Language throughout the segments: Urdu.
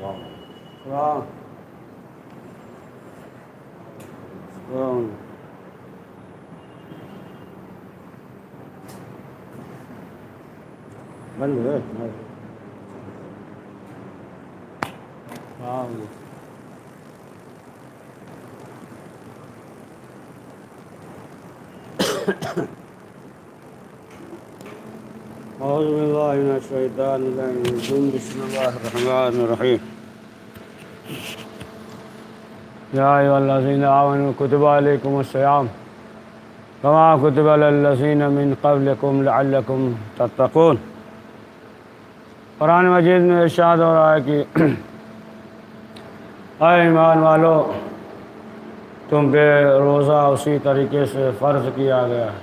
واہ بند ہے اعوذ باللہ من الشیطان الرجیم بسم اللہ الرحمن الرحیم یا ایھا الذین آمنوا کتب علیکم الصیام کما کتب علی الذین من قبلکم لعلکم تتقون۔ قرآن مجید میں ارشاد ہو رہا ہے کہ اے ایمان والو، تم پہ روزہ اسی طریقے سے فرض کیا گیا ہے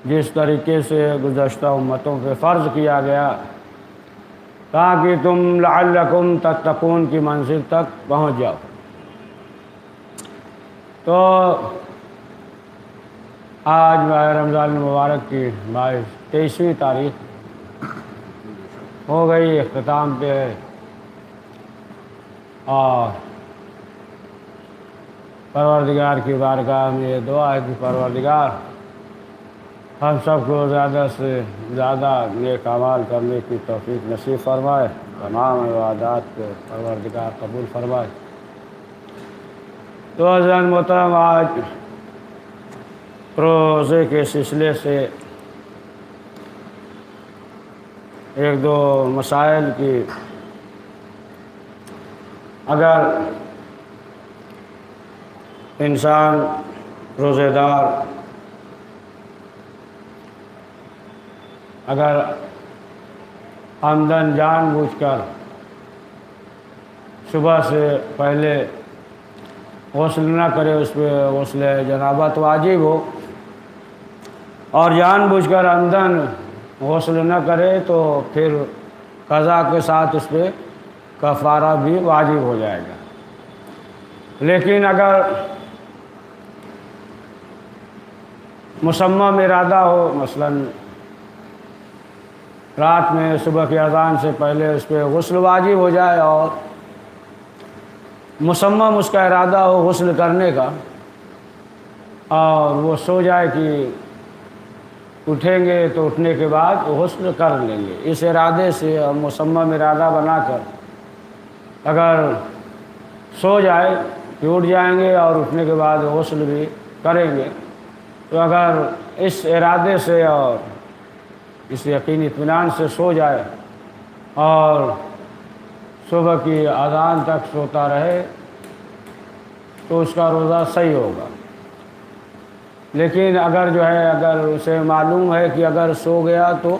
جس طریقے سے گزشتہ امتوں پہ فرض کیا گیا، تاکہ تم لعلکم تتقون کی منزل تک پہنچ جاؤ۔ تو آج ماہ رمضان المبارک کی 23ویں تاریخ ہو گئی، اختتام پہ ہے، اور پروردگار کی بارگاہ میں یہ دعا ہے کہ پروردگار ہم سب کو زیادہ سے زیادہ نیک اعمال کرنے کی توفیق نصیب فرمائے، تمام عبادات کو پروردگار قبول فرمائے۔ تو حضرات محترم، آج روزے کے سلسلے سے ایک دو مسائل کی اگر انسان روزے دار اگر عمدن جان بوجھ کر صبح سے پہلے غسل نہ کرے، اس پہ غسل جنابت واجب ہو، اور جان بوجھ کر عمدن غسل نہ کرے تو پھر قضا کے ساتھ اس پہ کفارہ بھی واجب ہو جائے گا۔ لیکن اگر مصمم ارادہ ہو، مثلاً رات میں صبح کی اذان سے پہلے اس پہ غسل واجب ہو جائے اور مصمم اس کا ارادہ ہو غسل کرنے کا، اور وہ سو جائے کہ اٹھیں گے تو اٹھنے کے بعد غسل کر لیں گے، اس ارادے سے اور مصمم ارادہ بنا کر اگر سو جائے کہ اٹھ جائیں گے اور اٹھنے کے بعد غسل بھی کریں گے، تو اگر اس ارادے سے اور اس یقین اطمینان سے سو جائے اور صبح کی اذان تک سوتا رہے تو اس کا روزہ صحیح ہوگا۔ لیکن اگر اگر اسے معلوم ہے کہ اگر سو گیا تو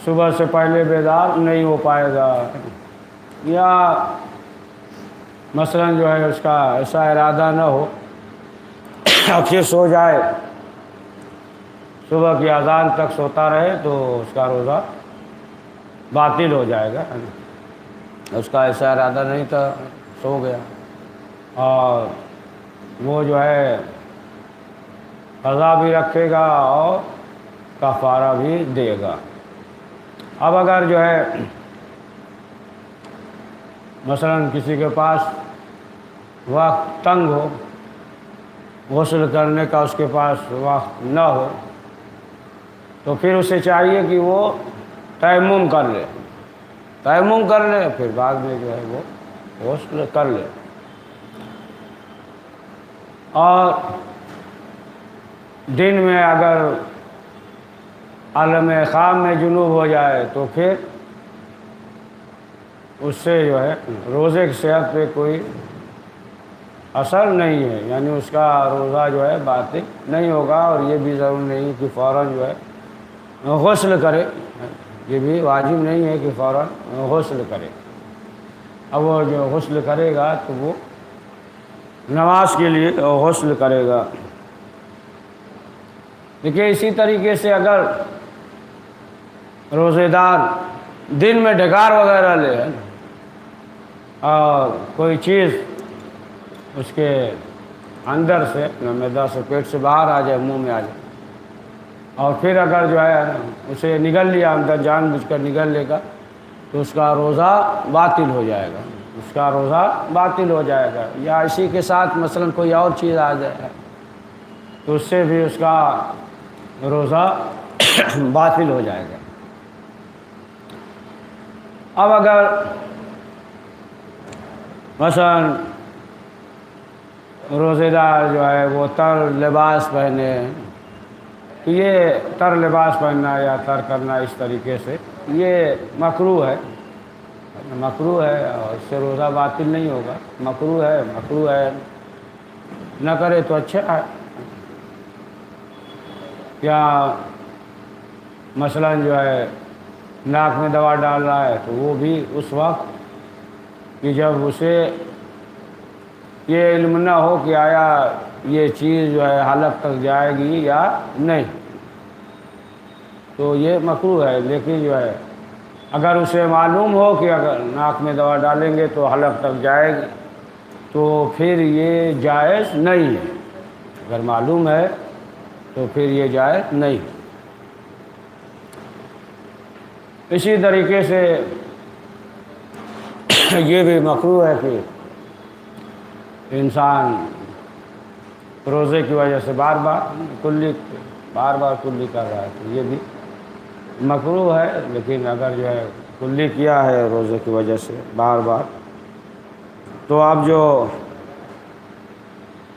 صبح سے پہلے بیدار نہیں ہو پائے گا، یا مثلاً اس کا ایسا ارادہ نہ ہو پھر سو جائے، صبح کی اذان تک سوتا رہے، تو اس کا روزہ باطل ہو جائے گا۔ اس کا ایسا ارادہ نہیں تھا، سو گیا، اور وہ قضا بھی رکھے گا اور کفارہ بھی دے گا۔ اب اگر مثلاً کسی کے پاس وقت تنگ ہو، غسل کرنے کا اس کے پاس وقت نہ ہو، تو پھر اسے چاہیے کہ وہ تیمم کر لے، پھر بعد میں وہ غسل کر لے۔ اور دن میں اگر عالم خام میں جنوب ہو جائے تو پھر اس سے روزے کی صحت پہ کوئی اثر نہیں ہے، یعنی اس کا روزہ باطل نہیں ہوگا، اور یہ بھی ضرور نہیں کہ فوراً غسل کرے، یہ بھی واجب نہیں ہے کہ فوراً غسل کرے۔ اب وہ غسل کرے گا تو وہ نماز کے لیے غسل کرے گا۔ دیکھیے، اسی طریقے سے اگر روزے دار دن میں ڈکار وغیرہ لے اور کوئی چیز اس کے اندر سے معدہ سے پیٹ سے باہر آ جائے، منہ میں آ جائے، اور پھر اگر اسے نگل لیا، اندر جان بوجھ کر نگل لے گا، تو اس کا روزہ باطل ہو جائے گا، اس کا روزہ باطل ہو جائے گا۔ یا اسی کے ساتھ مثلا کوئی اور چیز آ جائے تو اس سے بھی اس کا روزہ باطل ہو جائے گا۔ اب اگر مثلا روزے دار جو ہے وہ تر لباس پہنے، تو یہ تر لباس پہننا یا تر کرنا اس طریقے سے یہ مکروہ ہے، مکروہ ہے، اور اس سے روزہ باطل نہیں ہوگا، مکروہ ہے، مکروہ ہے، نہ کرے تو اچھا ہے۔ یا مثلا جو ہے ناک میں دوا ڈال رہا ہے تو وہ بھی اس وقت کہ جب اسے یہ علم نہ ہو کہ آیا یہ چیز جو ہے حلق تک جائے گی یا نہیں، تو یہ مکروہ ہے۔ لیکن جو ہے اگر اسے معلوم ہو کہ اگر ناک میں دوا ڈالیں گے تو حلق تک جائے گی تو پھر یہ جائز نہیں ہے، اگر معلوم ہے تو پھر یہ جائز نہیں۔ اسی طریقے سے یہ بھی مکروہ ہے کہ انسان روزے کی وجہ سے بار بار کلی کر رہا ہے تو یہ بھی مکروہ ہے۔ لیکن اگر جو ہے کلی کیا ہے روزے کی وجہ سے بار بار، تو اب جو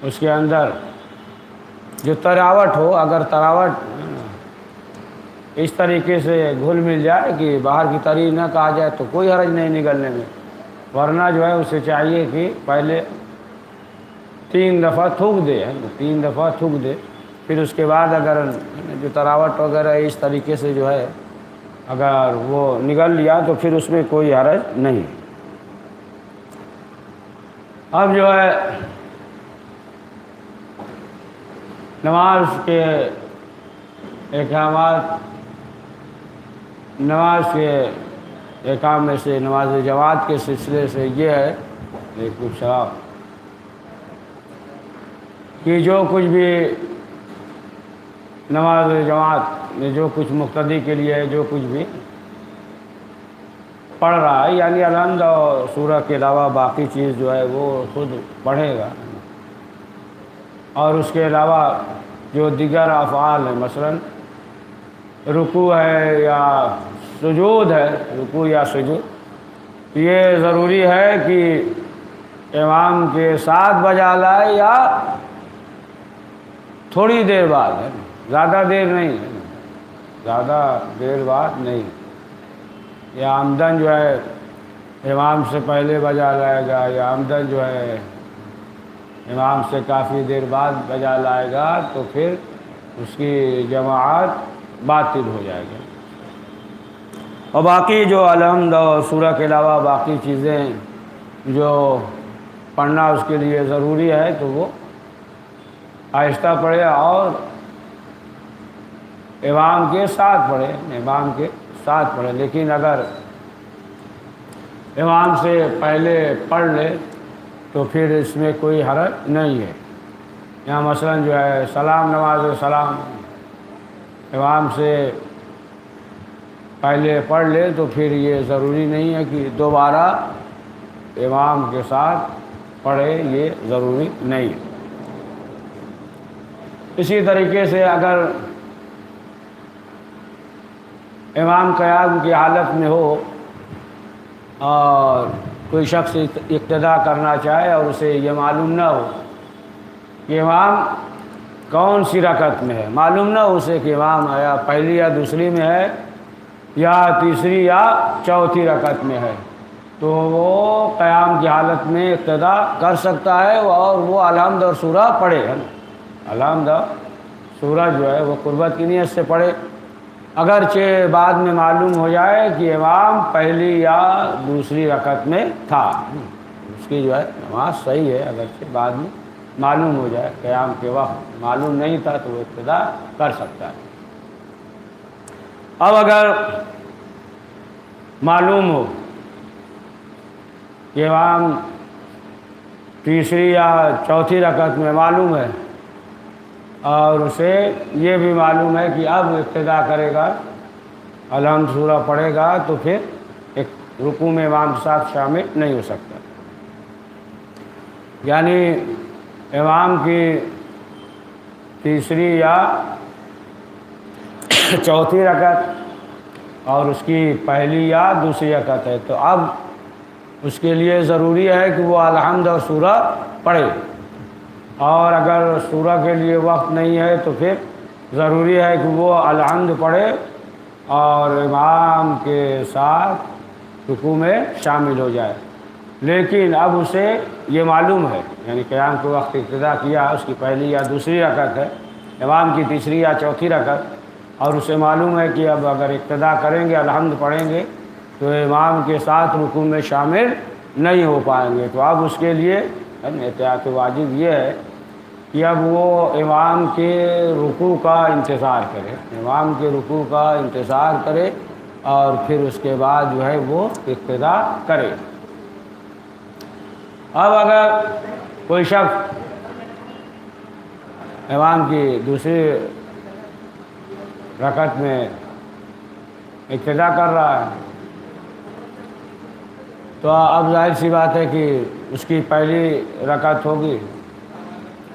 اس کے اندر جو تراوٹ ہو، اگر تراوٹ اس طریقے سے گھل مل جائے کہ باہر کی تری نہ کہا جائے تو کوئی حرج نہیں نگلنے میں، ورنہ جو ہے اسے چاہیے کہ پہلے 3 دفعہ تھوک دے، 3 دفعہ تھوک دے، پھر اس کے بعد اگر جو تراوٹ وغیرہ اس طریقے سے جو ہے اگر وہ نگل لیا تو پھر اس میں کوئی حرج نہیں۔ اب جو ہے نماز کے احکامات، نماز کے احکام میں سے نماز جماعت کے سلسلے سے یہ ہے ایک پوچھا کہ جو کچھ بھی نماز جماعت میں جو کچھ مقتدی کے لیے جو کچھ بھی پڑھ رہا ہے، یعنی الحمد اور سورہ کے علاوہ باقی چیز جو ہے وہ خود پڑھے گا، اور اس کے علاوہ جو دیگر افعال ہیں مثلا رکوع ہے یا سجود ہے، رکوع یا سجود، یہ ضروری ہے کہ امام کے ساتھ بجا لائے یا تھوڑی دیر بعد ہے، زیادہ دیر نہیں ہے، زیادہ دیر بعد نہیں، یا عمدن جو ہے امام سے پہلے بجا لائے گا یا عمدن جو ہے امام سے کافی دیر بعد بجا لائے گا تو پھر اس کی جماعت باطل ہو جائے گی۔ اور باقی جو الحمد اور سورہ کے علاوہ باقی چیزیں جو پڑھنا اس کے لیے ضروری ہے تو وہ آہستہ پڑھے اور امام کے ساتھ پڑھے، امام کے ساتھ پڑھے۔ لیکن اگر امام سے پہلے پڑھ لے تو پھر اس میں کوئی حرج نہیں ہے۔ یہاں مثلا جو ہے سلام، نماز سلام امام سے پہلے پڑھ لے تو پھر یہ ضروری نہیں ہے کہ دوبارہ امام کے ساتھ پڑھے، یہ ضروری نہیں ہے۔ اسی طریقے سے اگر امام قیام کی حالت میں ہو اور کوئی شخص اقتدا کرنا چاہے اور اسے یہ معلوم نہ ہو کہ امام کون سی رکعت میں ہے، معلوم نہ ہو اسے کہ امام یا پہلی یا دوسری میں ہے یا تیسری یا چوتھی رکعت میں ہے، تو وہ قیام کی حالت میں اقتدا کر سکتا ہے اور وہ الحمد اور سورہ پڑھے، الحمد سورہ جو ہے وہ قربت کی نیت سے پڑھے، اگرچہ بعد میں معلوم ہو جائے کہ امام پہلی یا دوسری رکعت میں تھا، اس کی جو ہے نماز صحیح ہے، اگرچہ بعد میں معلوم ہو جائے، قیام کے وقت معلوم نہیں تھا تو وہ ابتدا کر سکتا ہے۔ اب اگر معلوم ہو کہ امام تیسری یا چوتھی رکعت میں معلوم ہے اور اسے یہ بھی معلوم ہے کہ اب ابتدا کرے گا، الحمد سورہ پڑھے گا، تو پھر ایک رکوع میں امام کے ساتھ شامل نہیں ہو سکتا، یعنی امام کی تیسری یا چوتھی رکعت اور اس کی پہلی یا دوسری رکعت ہے، تو اب اس کے لیے ضروری ہے کہ وہ الحمد اور سورہ پڑھے، اور اگر سورہ کے لیے وقت نہیں ہے تو پھر ضروری ہے کہ وہ الحمد پڑھے اور امام کے ساتھ رکوع میں شامل ہو جائے۔ لیکن اب اسے یہ معلوم ہے، یعنی قیام کے وقت ابتدا کیا، اس کی پہلی یا دوسری رکعت ہے، امام کی تیسری یا چوتھی رکعت، اور اسے معلوم ہے کہ اب اگر ابتدا کریں گے الحمد پڑھیں گے تو امام کے ساتھ رکوع میں شامل نہیں ہو پائیں گے، تو اب اس کے لیے احتیاط واجب یہ ہے کہ اب وہ امام کے رکوع کا انتظار کرے، امام کے رکوع کا انتظار کرے اور پھر اس کے بعد جو ہے وہ ابتدا کرے۔ اب اگر کوئی شخص امام کی دوسری رکعت میں ابتدا کر رہا ہے تو اب ظاہر سی بات ہے کہ اس کی پہلی رکعت ہوگی،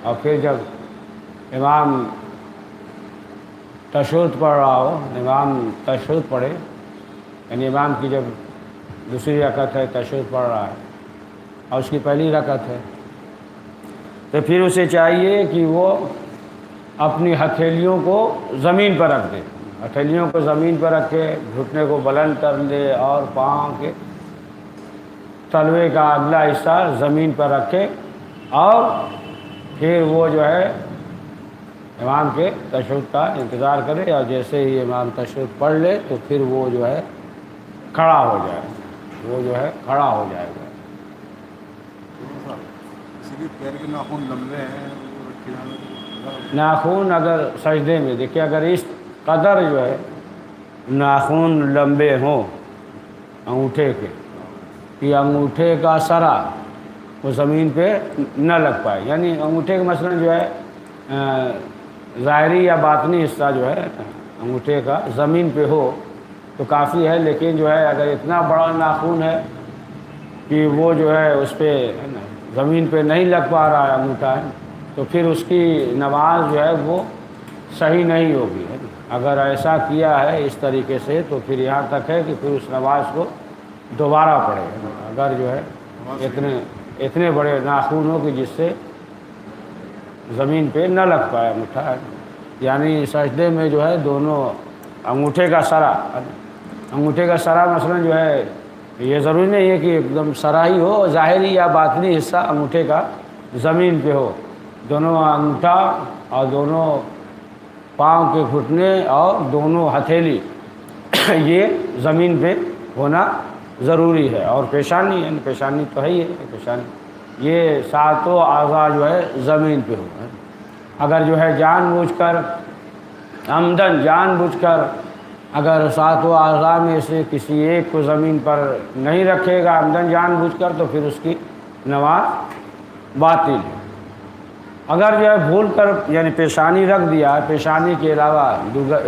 اور پھر جب امام تشہد پڑھ رہا ہو، امام تشہد پڑھے، یعنی امام کی جب دوسری رکعت ہے تشہد پڑھ رہا ہے اور اس کی پہلی رکعت ہے، تو پھر اسے چاہیے کہ وہ اپنی ہتھیلیوں کو زمین پر رکھ دے، ہتھیلیوں کو زمین پر رکھے، گھٹنے کو بلند کر لے اور پاؤں کے تلوے کا اگلا حصہ زمین پر رکھے، اور پھر وہ جو ہے امام کے تشہد کا انتظار کرے، اور جیسے ہی امام تشہد پڑھ لے تو پھر وہ جو ہے کھڑا ہو جائے، وہ جو ہے کھڑا ہو جائے گا۔ پیر کے ناخن لمبے ہیں، ناخن اگر سجدے میں دیکھیں، اگر اس قدر جو ہے ناخن لمبے ہوں انگوٹھے کے، کہ انگوٹھے کا سرا وہ زمین پہ نہ لگ پائے، یعنی انگوٹھے کا مثلا جو ہے ظاہری یا باطنی حصہ جو ہے انگوٹھے کا زمین پہ ہو تو کافی ہے، لیکن جو ہے اگر اتنا بڑا ناخن ہے کہ وہ جو ہے اس پہ زمین پہ نہیں لگ پا رہا ہے انگوٹھا ہے، تو پھر اس کی نماز جو ہے وہ صحیح نہیں ہوگی۔ اگر ایسا کیا ہے اس طریقے سے تو پھر یہاں تک ہے کہ پھر اس نماز کو دوبارہ پڑھے، اگر جو ہے اتنے بڑے ناخن ہو کہ جس سے زمین پہ نہ لگ پائے انگوٹھا، یعنی سجدے میں جو ہے دونوں انگوٹھے کا سرا مثلا جو ہے یہ ضروری نہیں ہے کہ ایک دم سرا ہی ہو، ظاہری یا باطنی حصہ انگوٹھے کا زمین پہ ہو، دونوں انگوٹھا اور دونوں پاؤں کے گھٹنے اور دونوں ہتھیلی یہ زمین پہ ہونا ضروری ہے، اور پیشانی، یعنی پیشانی تو ہے ہی ہے، پیشانی یہ ساتوں اعضاء جو ہے زمین پہ ہو۔ اگر جو ہے جان بوجھ کر عمدن جان بوجھ کر اگر ساتوں اعضاء میں سے کسی ایک کو زمین پر نہیں رکھے گا عمدن جان بوجھ کر تو پھر اس کی نماز باطل ہے۔ اگر جو ہے بھول کر یعنی پیشانی رکھ دیا، پیشانی کے علاوہ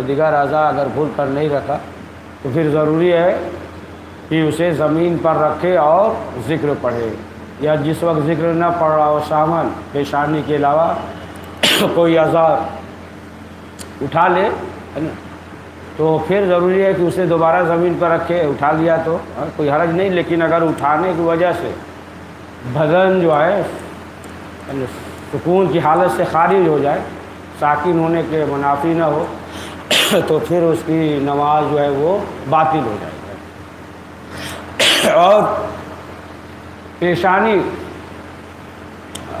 دیگر اعضاء اگر بھول کر نہیں رکھا تو پھر ضروری ہے کہ اسے زمین پر رکھے اور ذکر پڑھے، یا جس وقت ذکر نہ پڑھ رہا ہو سامن پیشانی کے علاوہ کوئی اعضاء اٹھا لے تو پھر ضروری ہے کہ اسے دوبارہ زمین پر رکھے، اٹھا لیا تو کوئی حرج نہیں، لیکن اگر اٹھانے کی وجہ سے بدن جو ہے سکون کی حالت سے خارج ہو جائے، ساکن ہونے کے منافی نہ ہو تو پھر اس کی نماز جو ہے وہ باطل ہو جائے گا۔ اور پیشانی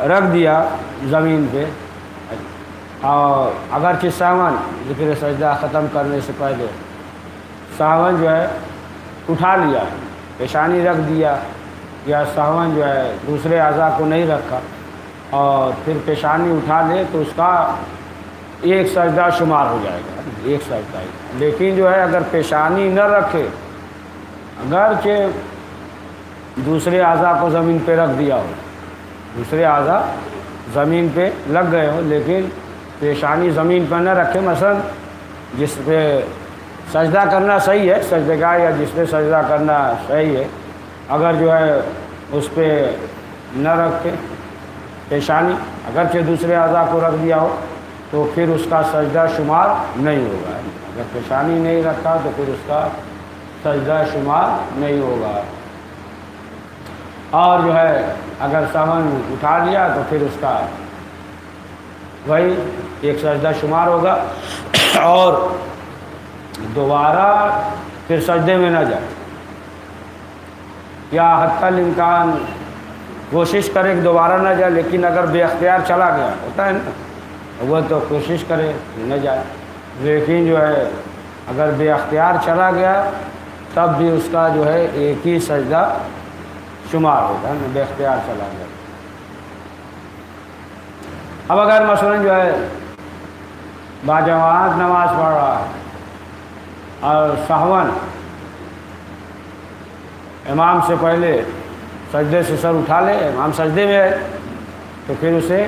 رکھ دیا زمین پہ، اور اگرچہ ساون ذکر سجدہ ختم کرنے سے پہلے ساون جو ہے اٹھا لیا، پیشانی رکھ دیا، یا ساون جو ہے دوسرے اعضاء کو نہیں رکھا اور پھر پیشانی اٹھا لے تو اس کا ایک سجدہ شمار ہو جائے گا، ایک سجدہ ہی۔ لیکن جو ہے اگر پیشانی نہ رکھے، اگرچہ دوسرے اعضاء کو زمین پہ رکھ دیا ہو، دوسرے اعضاء زمین پہ لگ گئے ہو، لیکن پیشانی زمین پر نہ رکھے، مثلا جس پہ سجدہ کرنا صحیح ہے، سجدگاہ یا جس پہ سجدہ کرنا صحیح ہے، اگر جو ہے اس پہ نہ رکھے پیشانی، اگرچہ دوسرے اعضاء کو رکھ دیا ہو تو پھر اس کا سجدہ شمار نہیں ہوگا، اگر پیشانی نہیں رکھا تو پھر اس کا سجدہ شمار نہیں ہوگا، اور جو ہے اگر ساون اٹھا لیا تو پھر اس کا وہی ایک سجدہ شمار ہوگا، اور دوبارہ پھر سجدے میں نہ جائے، یا حتی الامکان کوشش کرے کہ دوبارہ نہ جائے، لیکن اگر بے اختیار چلا گیا ہوتا ہے نا، وہ تو کوشش کرے نہ جائے، لیکن جو ہے اگر بے اختیار چلا گیا تب بھی اس کا جو ہے ایک ہی سجدہ شمار ہوتا ہے نا، بے اختیار چلا گیا۔ اب اگر مثلا جو ہے باجماعت نماز پڑھ رہا ہے اور سہون امام سے پہلے سجدے سے سر اٹھا لے، امام سجدے میں ہے تو پھر اسے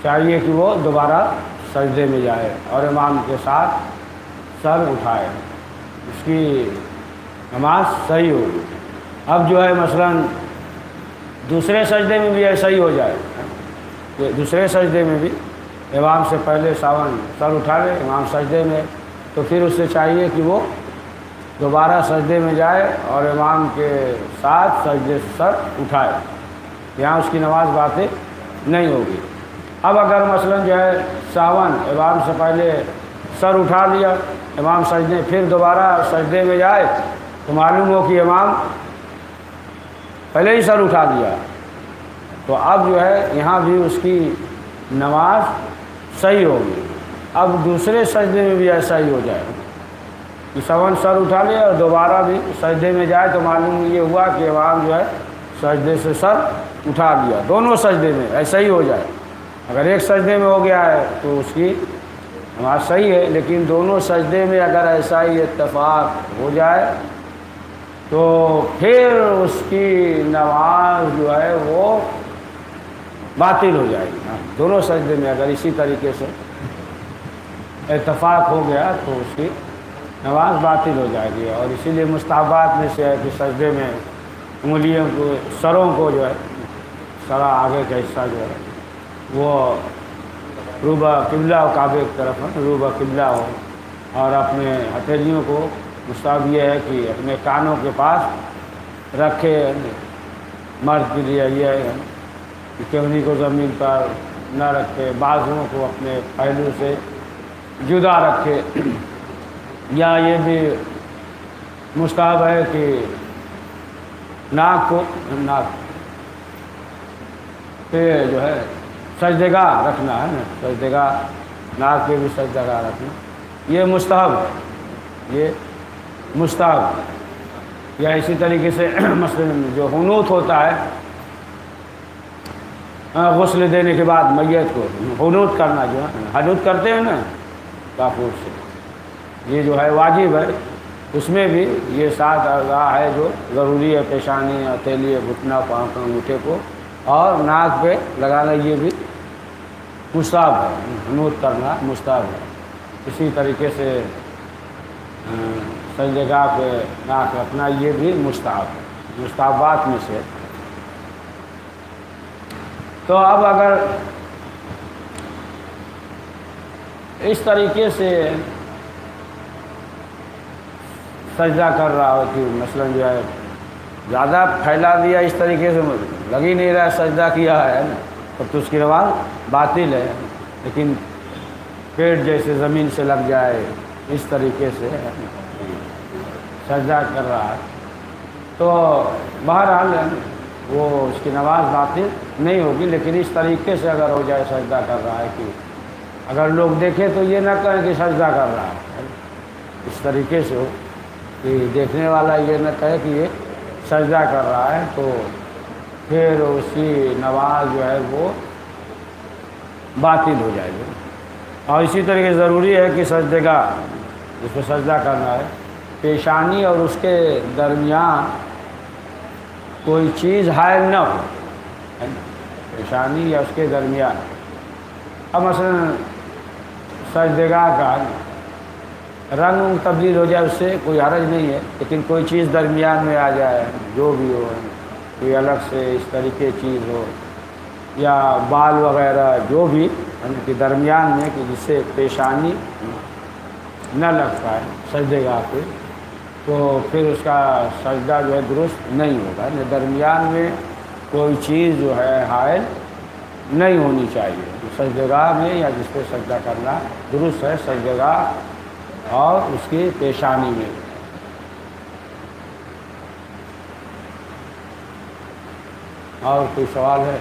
چاہیے کہ وہ دوبارہ سجدے میں جائے اور امام کے ساتھ سر اٹھائے، اس کی نماز صحیح ہوگی۔ اب جو ہے مثلا دوسرے سجدے میں بھی ایسا ہی ہو جائے کہ دوسرے سجدے میں بھی امام سے پہلے ساون سر اٹھا لے، امام سجدے میں، تو پھر اسے چاہیے کہ وہ دوبارہ سجدے میں جائے اور امام کے ساتھ سجدے سے سر اٹھائے، یہاں اس کی نماز باطل نہیں ہوگی۔ اب اگر مثلا جو ہے ساون امام سے پہلے سر اٹھا لیا، امام سجدے، پھر دوبارہ سجدے میں جائے تو معلوم ہو کہ امام پہلے ہی سر اٹھا دیا، تو اب جو ہے یہاں بھی اس کی نماز صحیح ہوگی۔ اب دوسرے سجدے میں بھی ایسا ہی ہو جائے کہ ساون سر اٹھا لیا اور دوبارہ بھی سجدے میں جائے تو معلوم یہ ہوا کہ امام جو ہے سجدے سے سر اٹھا لیا، دونوں سجدے میں ایسا ہی ہو جائے۔ اگر ایک سجدے میں ہو گیا ہے تو اس کی نماز صحیح ہے، لیکن دونوں سجدے میں اگر ایسا ہی اتفاق ہو جائے تو پھر اس کی نماز جو ہے وہ باطل ہو جائے گی۔ دونوں سجدے میں اگر اسی طریقے سے اتفاق ہو گیا تو اس کی نماز باطل ہو جائے گی، اور اسی لیے مستحبات میں سے ہے کہ سجدے میں انگلیوں کو، سروں کو جو ہے، سرا آگے کا حصہ جو ہے وہ روبہ قبلہ ہو، کعبے کی طرف روبہ قبلہ ہو، اور اپنے ہتھیلیوں کو مستحب یہ ہے کہ اپنے کانوں کے پاس رکھے، مرد کے لیے یہ ہے کہ کمری کو زمین پر نہ رکھے، بازوؤں کو اپنے پہلو سے جدا رکھے، یا یہ بھی مستحب ہے کہ ناک پہ جو ہے سجدگاہ رکھنا ہے نا، سجدگاہ ناک پہ بھی سجدگاہ رکھنا، یہ مستحب ہے، یہ مستحب ہے۔ یا اسی طریقے سے مثلا جو حنوت ہوتا ہے غسل دینے کے بعد میت کو حنوت کرنا، جو ہے حنوت کرتے ہیں نا کافور سے، یہ جو ہے واجب ہے، اس میں بھی یہ 7 اعضاء ہے جو ضروری ہے، پیشانی، ہتھیلی، گھٹنا، پاؤں، انگوٹھے کو اور ناک پہ لگانا، یہ بھی مستحب ہے، حنوت کرنا مستحب ہے۔ اسی طریقے سے سجدگاہ پہ ناک رکھنا یہ بھی مستحب ہے، مستحبات میں سے۔ تو اب اگر اس طریقے سے سجدہ کر رہا ہو کہ مثلا جو ہے زیادہ پھیلا دیا، اس طریقے سے لگ ہی نہیں رہا سجدہ کیا ہے نا، تب تو اس کی نماز باطل ہے، لیکن پیٹ جیسے زمین سے لگ جائے اس طریقے سے سجدہ کر رہا ہے تو بہرحال وہ اس کی نماز باطل نہیں ہوگی، لیکن اس طریقے سے اگر ہو جائے سجدہ کر رہا ہے کہ اگر لوگ دیکھیں تو یہ نہ کہیں کہ سجدہ کر رہا ہے، اس طریقے سے ہو کہ دیکھنے والا یہ نہ کہے کہ یہ سجدہ کر رہا ہے، تو پھر اس کی نماز جو ہے وہ باطل ہو جائے گی۔ اور اسی طریقے سے ضروری ہے کہ سجدگاہ جس پہ سجدہ کرنا ہے، پیشانی اور اس کے درمیان کوئی چیز حائل نہ ہو، پیشانی یا اس کے درمیان۔ اب مثلا سجدگاہ کا رنگ ونگ تبدیل ہو جائے اس سے کوئی حرج نہیں ہے، لیکن کوئی چیز درمیان میں آ جائے جو بھی ہو، کوئی الگ سے اس طریقے چیز ہو یا بال وغیرہ جو بھی کہ درمیان میں کہ جس سے پیشانی نہ لگ پائے سجدے گاہ پہ، تو پھر اس کا سجدہ جو ہے درست نہیں ہوگا۔ درمیان میں کوئی چیز جو ہے حائل نہیں ہونی چاہیے سجدے گاہ میں، یا جس پہ سجدہ کرنا درست ہے سجدے گاہ اور اس کی پیشانی میں۔ اور کوئی سوال ہے؟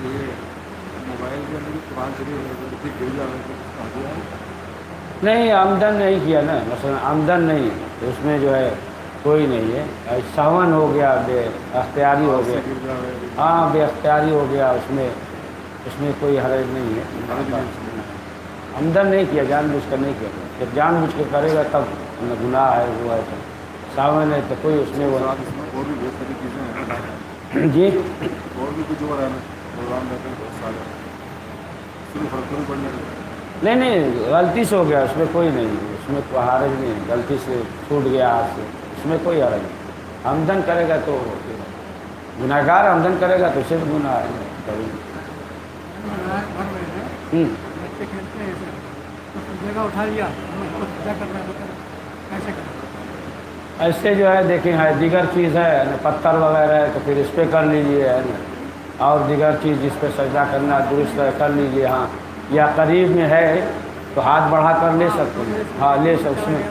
یہ موبائل کے اندر قرآن شریف گر جانے کا دیا ہے؟ نہیں، آمدن نہیں کیا نا، مثلا آمدن نہیں، تو اس میں جو ہے کوئی نہیں ہے، سہون ہو گیا، بے اختیاری ہو گیا، گر جائے ہاں بے اختیاری ہو گیا، اس میں کوئی حرج نہیں ہے۔ آمدن نہیں کیا، جان بوجھ کر نہیں کیا، جب جان بوجھ کے کرے گا تب گناہ ہے، وہ ہے تو ساون ہے تو کوئی اس میں وہ اور بھی بہت ساری چیزیں ہیں جی اور بھی کچھ اور ہے نا پروگرام رہتے ہیں بہت سارے صرف فرق پڑنے نہیں نہیں، غلطی سے ہو گیا، اس میں کوئی نہیں، اس میں کوئی حرج نہیں، غلطی سے چھوٹ گیا ہاتھ سے، اس میں کوئی حرج نہیں۔ آمدن کرے گا تو گناہ گار آمدن کرے گا تو صرف گناہ ہے کبھی۔ بچے کھیلتے ہیں جگہ اٹھا لیا کیا کرنا ہے کیسے کرنا؟ ایسے جو ہے دیکھیں ہے دیگر چیز ہے نا، پتھر وغیرہ ہے تو پھر اس پہ کر لیجیے ہے نا، اور دیگر چیز جس پہ سجدہ کرنا درست ہے کر لیجیے، ہاں یا قریب میں ہے تو ہاتھ بڑھا کر لے سکتے ہیں، ہاں لے سکتے اس میں،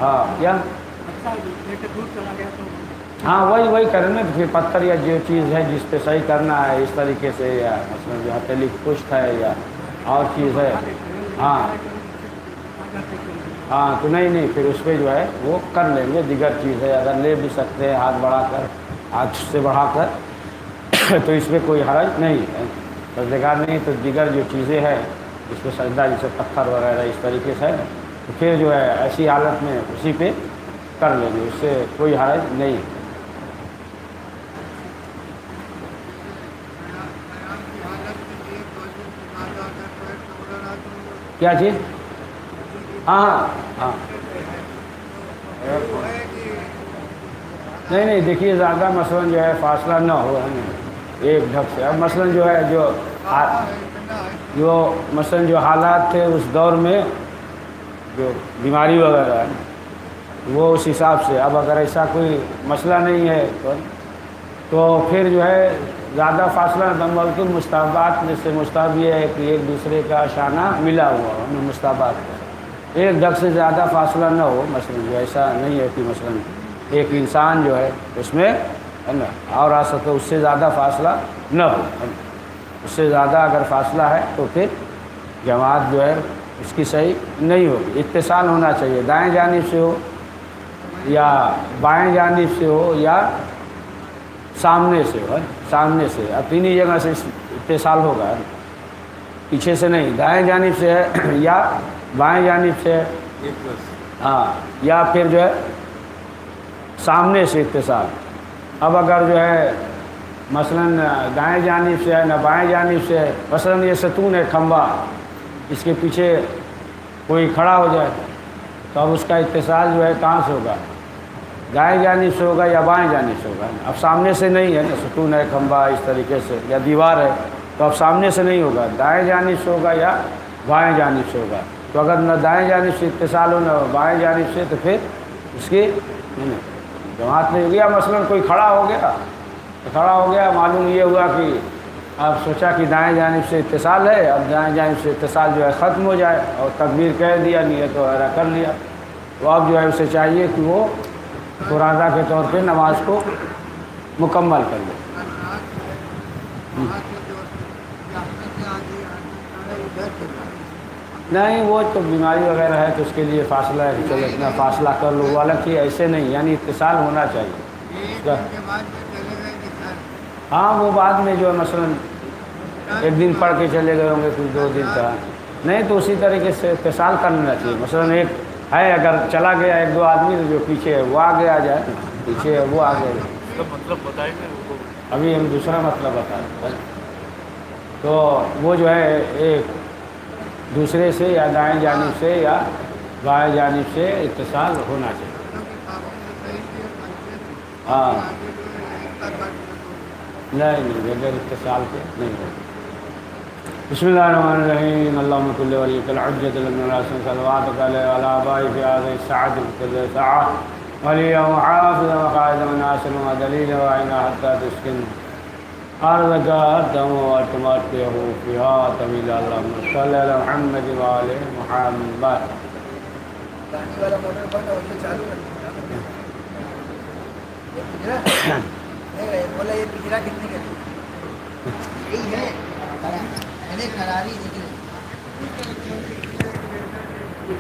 ہاں کیا اچھا لے کے دور چلا گیا تو ہاں وہی کرنا، پھر پتھر یا جو چیز ہے جس پہ صحیح کرنا ہے اس طریقے سے، یا مثلا جو ہتھیلی پشت ہے یا اور چیز ہے، ہاں ہاں تو نہیں پھر اس پہ جو ہے وہ کر لیں گے، دیگر چیز ہے اگر لے بھی سکتے ہیں ہاتھ بڑھا کر، ہاتھ سے بڑھا کر تو اس میں کوئی حرج نہیں ہے، سجدہ نہیں تو دیگر جو چیزیں ہیں اس پہ سجدہ جیسے پتھر وغیرہ اس طریقے سے ہے تو پھر جو ہے ایسی حالت میں اسی پہ کر لیں گے، اس سے کوئی حرج نہیں ہے۔ کیا چیز؟ ہاں ہاں نہیں دیکھیے زیادہ مثلا جو ہے فاصلہ نہ ہو ہے نا ایک ڈھک سے، اب مثلا جو ہے جو مثلا جو حالات تھے اس دور میں جو بیماری وغیرہ ہے وہ اس حساب سے، اب اگر ایسا کوئی مسئلہ نہیں ہے تو پھر جو ہے زیادہ فاصلہ بلکہ مستحبات میں سے مستحب یہ ہے کہ ایک دوسرے کا شانہ ملا ہوا ہو، مستحبات کا ایک ڈھک سے زیادہ فاصلہ نہ ہو، مثلا جو ایسا نہیں ہے کہ مثلا ایک انسان جو ہے اس میں ہے نا اور آ سکے اس سے زیادہ فاصلہ نہ ہو، اس سے زیادہ اگر فاصلہ ہے تو پھر جماعت جو ہے اس کی صحیح نہیں ہوگی۔ اتصال ہونا چاہیے، دائیں جانب سے ہو یا بائیں جانب سے ہو یا سامنے سے ہو، سامنے سے، اب تینی جگہ سے اتصال ہوگا، پیچھے سے نہیں، دائیں جانب سے ہے یا بائیں جانب سے ہے، ایک بس ہاں یا پھر جو ہے سامنے سے اتصال۔ اب اگر جو ہے مثلا دائیں جانب سے ہے نہ بائیں جانب سے ہے، مثلا یہ ستون ہے کھمبا، اس کے پیچھے کوئی کھڑا ہو جائے تو اب اس کا اتصال جو ہے کہاں سے ہوگا؟ دائیں جانب سے ہوگا یا بائیں جانب سے ہوگا؟ اب سامنے سے نہیں ہے نا، ستون ہے کھمبا اس طریقے سے یا دیوار ہے تو اب سامنے سے نہیں ہوگا، دائیں جانب سے ہوگا یا بائیں جانب سے ہوگا، تو اگر نہ دائیں جانب سے اتصال ہو نہ بائیں جانب سے تو پھر اس کی جماعت نہیں ہوگی۔ یا مثلا کوئی کھڑا ہو گیا معلوم یہ ہوا کہ آپ سوچا کہ دائیں جانب سے اتصال ہے، اب دائیں جانب سے اتصال جو ہے ختم ہو جائے اور تکبیر کہہ دیا، نیت وغیرہ کر لیا، تو اب جو ہے اسے چاہیے کہ وہ قرآن کے طور پہ نماز کو مکمل کر لے۔ نہیں وہ تو بیماری وغیرہ ہے تو اس کے لیے فاصلہ ہے کہ چلو اتنا فاصلہ کر لو، حالانکہ ایسے نہیں، یعنی اتصال ہونا چاہیے۔ ہاں وہ بعد میں جو ہے مثلا ایک دن پڑھ کے چلے گئے ہوں گے کچھ 2 دن کا، نہیں تو اسی طریقے سے اتصال کرنا چاہیے۔ مثلا ایک ہے اگر چلا گیا 1-2 آدمی تو جو پیچھے ہے وہ آگے آ جائے، پیچھے ہے وہ آگے، مطلب بتائیں گے ابھی ہم دوسرا مطلب بتا رہے ہیں۔ تو وہ جو ہے ایک دوسرے سے یا دائیں جانب سے یا بائیں جانب سے اتصال ہونا چاہیے. ہاں نہیں بغیر اتصال کے نہیں ہوگا. بسم اللہ الرحمن الرحیم. اللہم صل ولیک الحجۃ المناسن صلواتک علیہ وعلی آبائہ فی هذه الساعة بكل ساعة ولیا وحافظا وقائدا وناصرا ودلیلا وعینا حتی تسکن أرضك أرضهم وتمتعه فيها طويلا. اللهم صل على محمد وآل محمد. پانی والا موٹر بند ہے اس سے چالو کر بولا یہ پجرا کتنے کا یہی ہے قراری نکلے